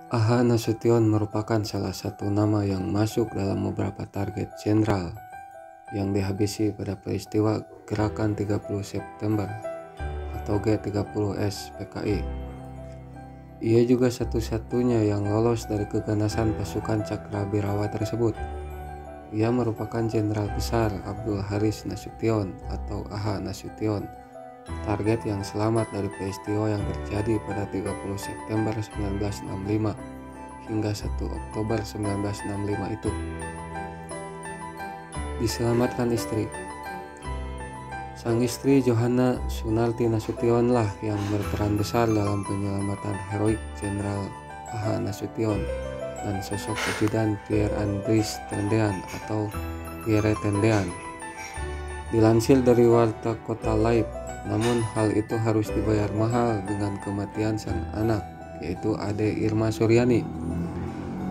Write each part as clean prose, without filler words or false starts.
Aha Nasution merupakan salah satu nama yang masuk dalam beberapa target jenderal yang dihabisi pada peristiwa Gerakan 30 September atau G30S PKI. Ia juga satu-satunya yang lolos dari keganasan pasukan Cakrabirawa tersebut. Ia merupakan Jenderal Besar Abdul Haris Nasution atau Aha Nasution, target yang selamat dari peristiwa yang terjadi pada 30 September 1965 hingga 1 Oktober 1965 itu. Diselamatkan istri. Sang istri Johanna Sunarti Nasution lah yang berperan besar dalam penyelamatan heroik Jenderal Aha Nasution dan sosok ajudan Pierre Andries Tendean atau Pierre Tendean. Dilansir dari Warta Kota Laib, namun hal itu harus dibayar mahal dengan kematian sang anak, yaitu Ade Irma Suryani.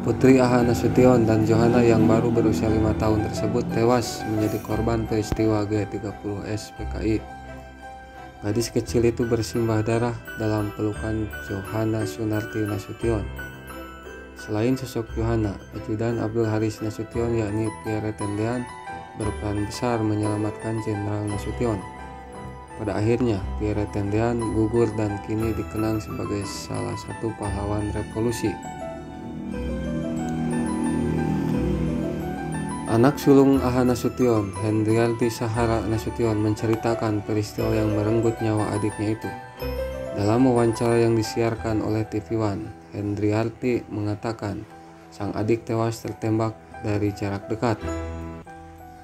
Putri Aha Nasution dan Johanna yang baru berusia 5 tahun tersebut tewas menjadi korban peristiwa G30S PKI. Gadis kecil itu bersimbah darah dalam pelukan Johanna Sunarti Nasution. Selain sosok Johanna, ajudan Abdul Haris Nasution yakni Pierre Tendean berperan besar menyelamatkan Jenderal Nasution. Pada akhirnya, Pierre Tendean gugur dan kini dikenang sebagai salah satu pahlawan revolusi. Anak sulung Aha Nasution, Hendriarti Sahara Nasution, menceritakan peristiwa yang merenggut nyawa adiknya itu. Dalam wawancara yang disiarkan oleh TV One, Hendriarti mengatakan sang adik tewas tertembak dari jarak dekat.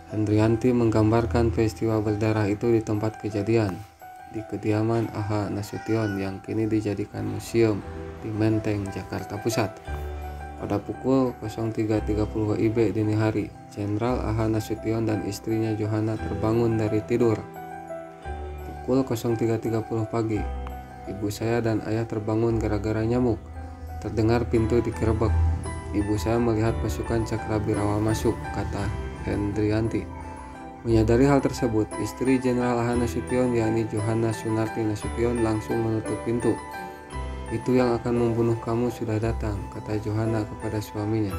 Hendriarti menggambarkan peristiwa berdarah itu di tempat kejadian, di kediaman Aha Nasution yang kini dijadikan museum di Menteng, Jakarta Pusat. Pada pukul 03.30 WIB dini hari, Jenderal Aha Nasution dan istrinya Johanna terbangun dari tidur. Pukul 03.30 pagi, ibu saya dan ayah terbangun gara-gara nyamuk. Terdengar pintu dikerebek. Ibu saya melihat pasukan Cakrabirawa masuk, kata Hendriarti. Menyadari hal tersebut, istri Jenderal Aha Nasution yakni Johanna Sunarti Nasution langsung menutup pintu. Itu yang akan membunuh kamu sudah datang, kata Johanna kepada suaminya.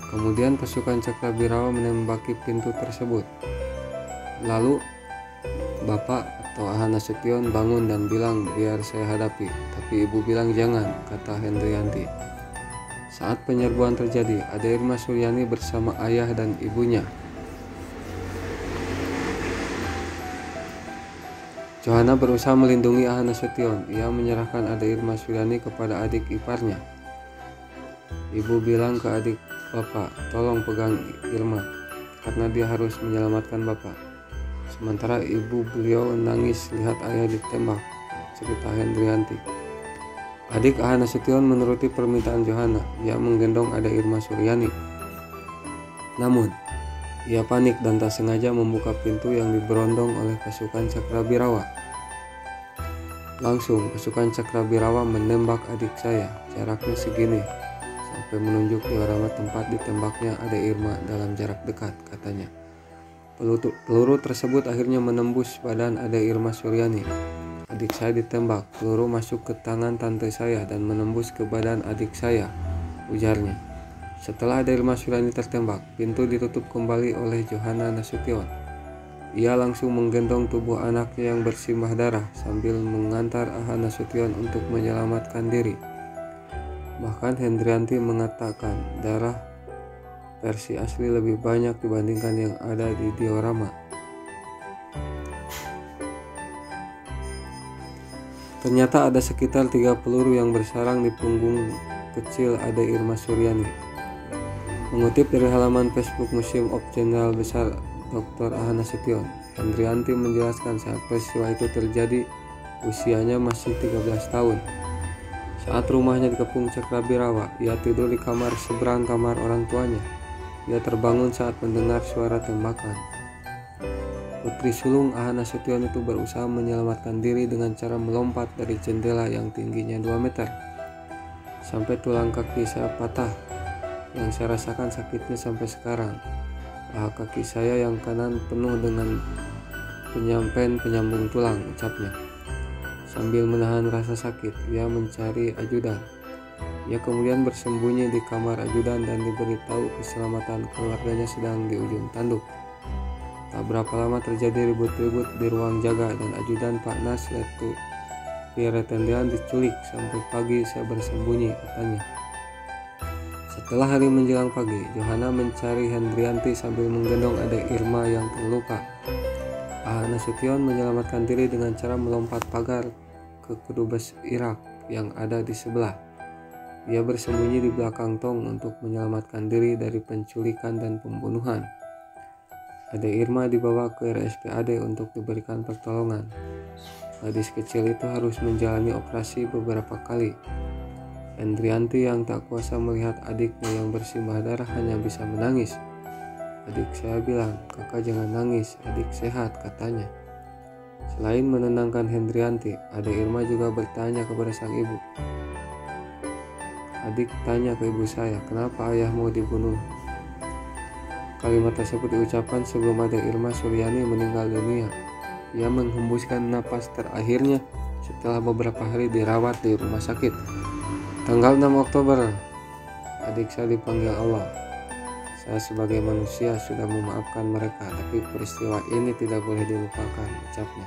Kemudian pasukan Cakrabirawa menembaki pintu tersebut. Lalu Bapak atau Aha Nasution bangun dan bilang biar saya hadapi, tapi ibu bilang jangan, kata Hendriarti. Saat penyerbuan terjadi, Ade Irma Suryani bersama ayah dan ibunya. Johanna berusaha melindungi Aha Nasution. Ia menyerahkan Ade Irma Suryani kepada adik iparnya. Ibu bilang ke adik, Bapak, tolong pegang Irma, karena dia harus menyelamatkan Bapak. Sementara ibu beliau nangis lihat ayah ditembak, cerita Hendriarti. Adik Aha Nasution menuruti permintaan Johanna. Ia menggendong Ade Irma Suryani. Namun, ia panik dan tak sengaja membuka pintu yang diberondong oleh pasukan Cakrabirawa. Langsung pasukan Cakrabirawa menembak adik saya, jaraknya segini, sampai menunjuk diorama tempat ditembaknya Ade Irma dalam jarak dekat, katanya. Peluru tersebut akhirnya menembus badan Ade Irma Suryani. Adik saya ditembak, peluru masuk ke tangan tante saya dan menembus ke badan adik saya, ujarnya. Setelah Ade Irma Suryani tertembak, pintu ditutup kembali oleh Johanna Nasution. Ia langsung menggendong tubuh anaknya yang bersimbah darah sambil mengantar Aha Nasution untuk menyelamatkan diri. Bahkan Hendriarti mengatakan darah versi asli lebih banyak dibandingkan yang ada di diorama. Ternyata ada sekitar 3 peluru yang bersarang di punggung kecil Ade Irma Suryani. Mengutip dari halaman Facebook Museum of Jenderal Besar Dr. Aha Nasution, Hendriarti menjelaskan saat peristiwa itu terjadi, usianya masih 13 tahun. Saat rumahnya dikepung Cakrabirawa, ia tidur di kamar seberang kamar orang tuanya. Ia terbangun saat mendengar suara tembakan. Putri sulung Aha Nasution itu berusaha menyelamatkan diri dengan cara melompat dari jendela yang tingginya 2 meter. Sampai tulang kaki saya patah. Yang saya rasakan sakitnya sampai sekarang. Paha kaki saya yang kanan penuh dengan penyambung tulang, ucapnya. Sambil menahan rasa sakit, ia mencari ajudan. Ia kemudian bersembunyi di kamar ajudan dan diberitahu keselamatan keluarganya sedang di ujung tanduk. Tak berapa lama terjadi ribut-ribut di ruang jaga dan ajudan Pak Nas Letu Pierre Tendean diculik. Sampai pagi saya bersembunyi, katanya. Setelah hari menjelang pagi, Johanna mencari Hendrianti sambil menggendong adik Irma yang terluka. Ah Nasution menyelamatkan diri dengan cara melompat pagar ke kedubes Irak yang ada di sebelah. Ia bersembunyi di belakang tong untuk menyelamatkan diri dari penculikan dan pembunuhan. Adik Irma dibawa ke RSPAD untuk diberikan pertolongan. Gadis kecil itu harus menjalani operasi beberapa kali. Hendrianti yang tak kuasa melihat adiknya yang bersimbah darah hanya bisa menangis. Adik saya bilang, "Kakak jangan nangis, adik sehat," katanya. Selain menenangkan Hendrianti, adik Irma juga bertanya kepada sang ibu. Adik tanya ke ibu saya, "Kenapa ayah mau dibunuh?" Kalimat tersebut diucapkan sebelum adik Irma Suryani meninggal dunia. Ia menghembuskan napas terakhirnya setelah beberapa hari dirawat di rumah sakit. Tanggal 6 Oktober, adik saya dipanggil Allah. Saya sebagai manusia sudah memaafkan mereka, tapi peristiwa ini tidak boleh dilupakan, ucapnya.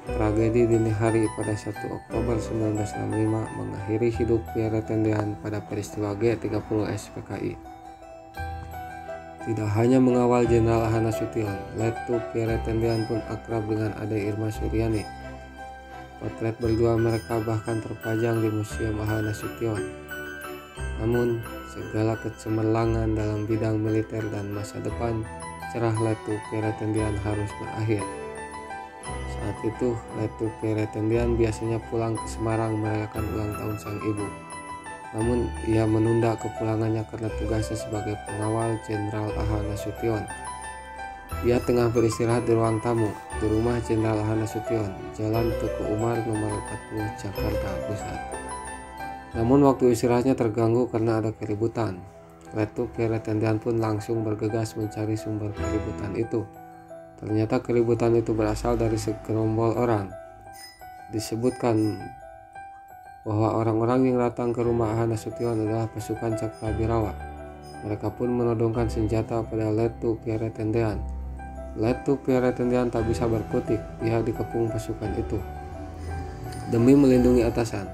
Tragedi dini hari pada 1 Oktober 1965 mengakhiri hidup Pierre Tendean pada peristiwa G30 SPKI. Tidak hanya mengawal Jenderal Ahana Nasution, Letu Pierre Tendean pun akrab dengan adik Irma Suryani. Potret berdua mereka bahkan terpajang di Museum Ahana Nasution. Namun, segala kecemerlangan dalam bidang militer dan masa depan cerah Letu Pierre Tendean harus berakhir. Saat itu, Letu Pierre Tendean biasanya pulang ke Semarang merayakan ulang tahun sang ibu. Namun, ia menunda kepulangannya karena tugasnya sebagai pengawal Jenderal Ahana Nasution. Ia tengah beristirahat di ruang tamu di rumah Jenderal Ahana Nasution, Jalan Tuku Umar nomor 40, Jakarta Pusat. Namun waktu istirahatnya terganggu karena ada keributan. Letu Pierre Tendean pun langsung bergegas mencari sumber keributan itu. Ternyata keributan itu berasal dari segerombol orang. Disebutkan bahwa orang-orang yang datang ke rumah Ahana Nasution adalah pasukan Cakrawirawa. Mereka pun menodongkan senjata pada Letu Pierre Tendean. Letu Pierre Tendean tak bisa berkutik, dia dikepung pasukan itu. Demi melindungi atasan,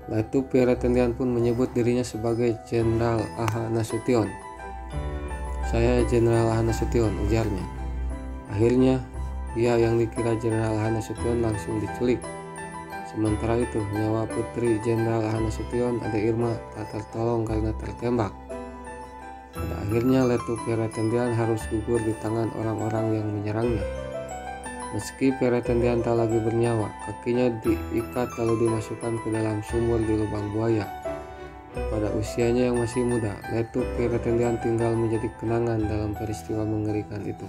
Letu Pierre Tendean pun menyebut dirinya sebagai Jenderal Ahana Nasution. "Saya Jenderal Ahana Nasution," ujarnya. Akhirnya, ia yang dikira Jenderal Ahana Nasution langsung diculik. Sementara itu, nyawa putri Jenderal Ahana Nasution, adik Irma, tak tertolong karena tertembak. Pada akhirnya Letu Pierre Tendean harus gugur di tangan orang-orang yang menyerangnya. Meski Pierre Tendean tak lagi bernyawa, kakinya diikat lalu dimasukkan ke dalam sumur di lubang buaya. Pada usianya yang masih muda, Letu Pierre Tendean tinggal menjadi kenangan dalam peristiwa mengerikan itu.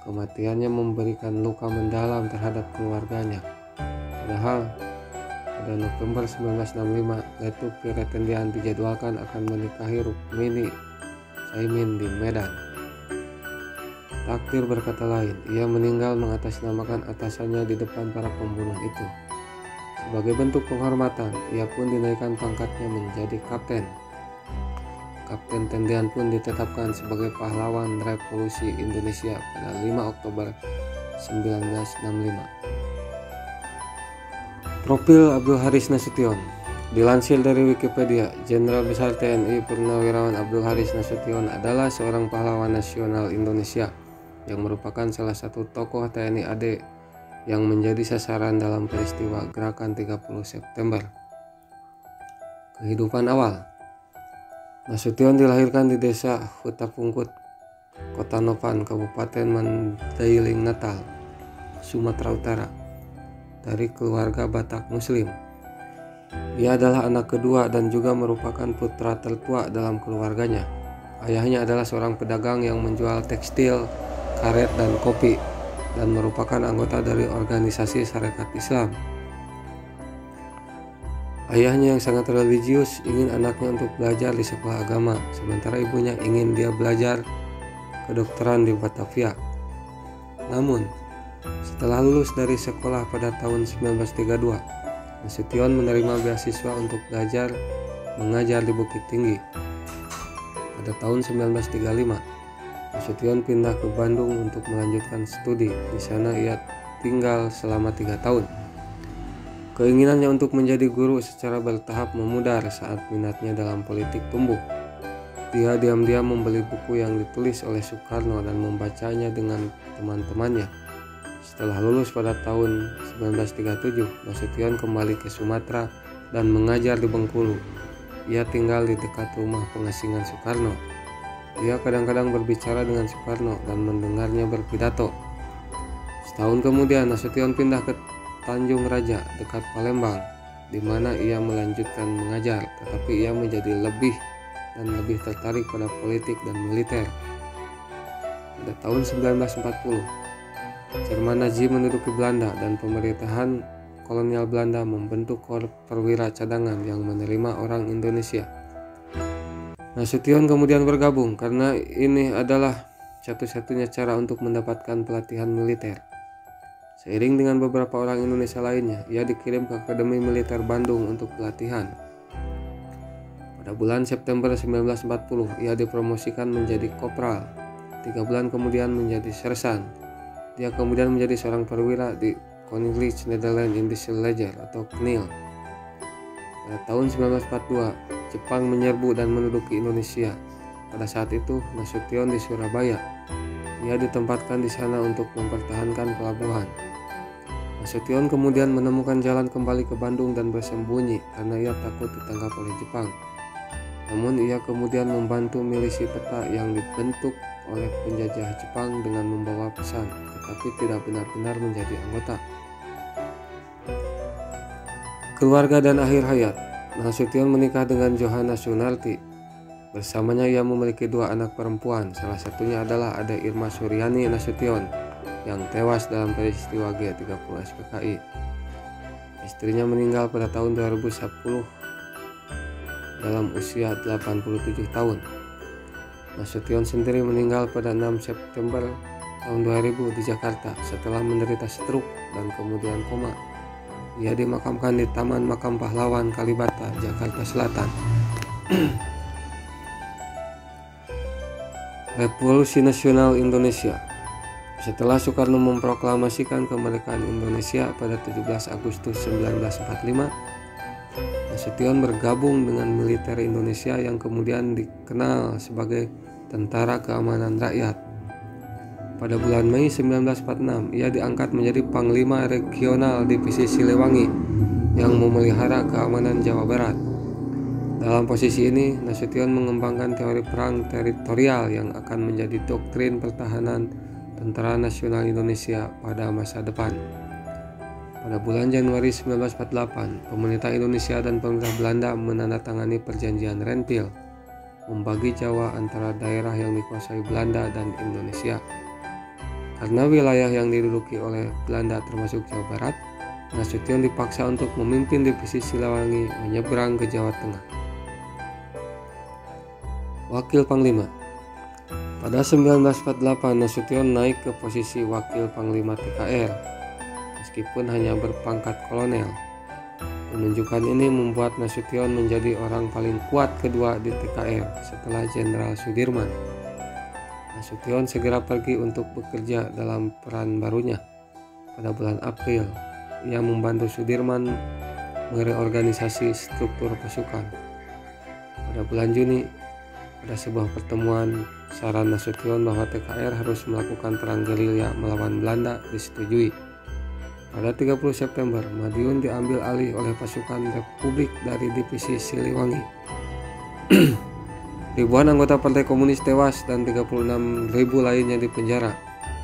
Kematiannya memberikan luka mendalam terhadap keluarganya. Padahal pada November 1965, Letu Pierre Tendean dijadwalkan akan menikahi Rukmini Saimin di Medan. Takdir berkata lain, ia meninggal mengatasnamakan atasannya di depan para pembunuh itu. Sebagai bentuk penghormatan, ia pun dinaikkan pangkatnya menjadi kapten. Kapten Tendean pun ditetapkan sebagai pahlawan Revolusi Indonesia pada 5 Oktober 1965. Profil Abdul Haris Nasution. Dilansir dari Wikipedia, Jenderal Besar TNI Purnawirawan Abdul Haris Nasution adalah seorang pahlawan nasional Indonesia yang merupakan salah satu tokoh TNI AD yang menjadi sasaran dalam peristiwa Gerakan 30 September. Kehidupan awal. Nasution dilahirkan di desa Hutapungkut, Kota Nopan, Kabupaten Mandailing Natal, Sumatera Utara, dari keluarga Batak Muslim. Ia adalah anak kedua dan juga merupakan putra tertua dalam keluarganya. Ayahnya adalah seorang pedagang yang menjual tekstil, karet, dan kopi, dan merupakan anggota dari organisasi Sarekat Islam. Ayahnya yang sangat religius ingin anaknya untuk belajar di sekolah agama, sementara ibunya ingin dia belajar kedokteran di Batavia. Namun, setelah lulus dari sekolah pada tahun 1932, Nasution menerima beasiswa untuk belajar mengajar di Bukit Tinggi. Pada tahun 1935, Nasution pindah ke Bandung untuk melanjutkan studi. Di sana ia tinggal selama 3 tahun. Keinginannya untuk menjadi guru secara bertahap memudar saat minatnya dalam politik tumbuh. Dia diam-diam membeli buku yang ditulis oleh Soekarno dan membacanya dengan teman-temannya. Setelah lulus pada tahun 1937, Nasution kembali ke Sumatera dan mengajar di Bengkulu. Ia tinggal di dekat rumah pengasingan Soekarno. Dia kadang-kadang berbicara dengan Soekarno dan mendengarnya berpidato. Setahun kemudian, Nasution pindah ke Tanjung Raja dekat Palembang, di mana ia melanjutkan mengajar, tetapi ia menjadi lebih tertarik pada politik dan militer. Pada tahun 1940, Jerman Nazi menduduki Belanda dan pemerintahan kolonial Belanda membentuk korps perwira cadangan yang menerima orang Indonesia. Nasution kemudian bergabung karena ini adalah satu-satunya cara untuk mendapatkan pelatihan militer. Seiring dengan beberapa orang Indonesia lainnya, ia dikirim ke Akademi Militer Bandung untuk pelatihan. Pada bulan September 1940, ia dipromosikan menjadi kopral. 3 bulan kemudian menjadi sersan. Dia kemudian menjadi seorang perwira di Koninklijke Nederland Indische Leger atau KNIL. Pada tahun 1942, Jepang menyerbu dan menduduki Indonesia. Pada saat itu, Nasution di Surabaya. Ia ditempatkan di sana untuk mempertahankan pelabuhan. Nasution kemudian menemukan jalan kembali ke Bandung dan bersembunyi karena ia takut ditangkap oleh Jepang. Namun ia kemudian membantu milisi peta yang dibentuk oleh penjajah Jepang dengan membawa pesan, tetapi tidak benar-benar menjadi anggota. Keluarga dan akhir hayat. Nasution menikah dengan Johanna Sunarti. Bersamanya ia memiliki 2 anak perempuan, salah satunya adalah Ade Irma Suryani Nasution yang tewas dalam peristiwa G30 SPKI. Istrinya meninggal pada tahun 2010 dalam usia 87 tahun. Nasution sendiri meninggal pada 6 September tahun 2000 di Jakarta setelah menderita stroke dan kemudian koma. Ia dimakamkan di Taman Makam Pahlawan Kalibata, Jakarta Selatan. Revolusi Nasional Indonesia. Setelah Soekarno memproklamasikan kemerdekaan Indonesia pada 17 Agustus 1945, Nasution bergabung dengan militer Indonesia yang kemudian dikenal sebagai Tentara Keamanan Rakyat. Pada bulan Mei 1946, ia diangkat menjadi Panglima Regional Divisi Siliwangi yang memelihara keamanan Jawa Barat. Dalam posisi ini, Nasution mengembangkan teori perang teritorial yang akan menjadi doktrin pertahanan Tentara Nasional Indonesia pada masa depan. Pada bulan Januari 1948, pemerintah Indonesia dan pemerintah Belanda menandatangani perjanjian Renville, membagi Jawa antara daerah yang dikuasai Belanda dan Indonesia. Karena wilayah yang diduduki oleh Belanda termasuk Jawa Barat, Nasution dipaksa untuk memimpin divisi Siliwangi menyeberang ke Jawa Tengah. Wakil Panglima. Pada 1948, Nasution naik ke posisi Wakil Panglima TKR. Meskipun hanya berpangkat kolonel. Penunjukan ini membuat Nasution menjadi orang paling kuat kedua di TKR setelah Jenderal Sudirman. Nasution segera pergi untuk bekerja dalam peran barunya. Pada bulan April, ia membantu Sudirman mereorganisasi struktur pasukan. Pada bulan Juni, pada sebuah pertemuan, saran Nasution bahwa TKR harus melakukan perang gerilya melawan Belanda disetujui. Pada 30 September, Madiun diambil alih oleh pasukan Republik dari divisi Siliwangi. Ribuan anggota Partai Komunis tewas dan 36.000 lainnya dipenjara.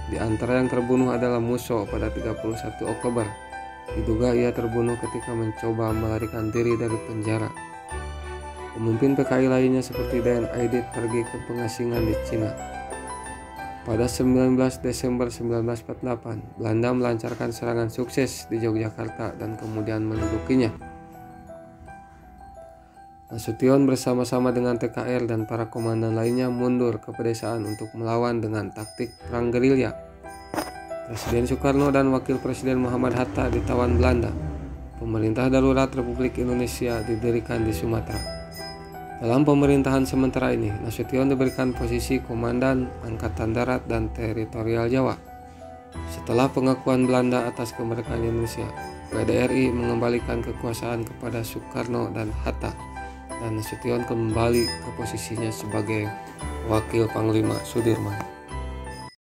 Di antara yang terbunuh adalah Musso pada 31 Oktober. Diduga ia terbunuh ketika mencoba melarikan diri dari penjara. Pemimpin PKI lainnya seperti Dayan Aidit pergi ke pengasingan di Cina. Pada 19 Desember 1948, Belanda melancarkan serangan sukses di Yogyakarta dan kemudian mendudukinya. Nasution bersama-sama dengan TKR dan para komandan lainnya mundur ke pedesaan untuk melawan dengan taktik perang gerilya. Presiden Soekarno dan Wakil Presiden Muhammad Hatta ditawan Belanda. Pemerintah darurat Republik Indonesia didirikan di Sumatera. Dalam pemerintahan sementara ini, Nasution diberikan posisi Komandan Angkatan Darat dan Teritorial Jawa. Setelah pengakuan Belanda atas kemerdekaan Indonesia, PDRI mengembalikan kekuasaan kepada Soekarno dan Hatta, dan Nasution kembali ke posisinya sebagai Wakil Panglima Sudirman.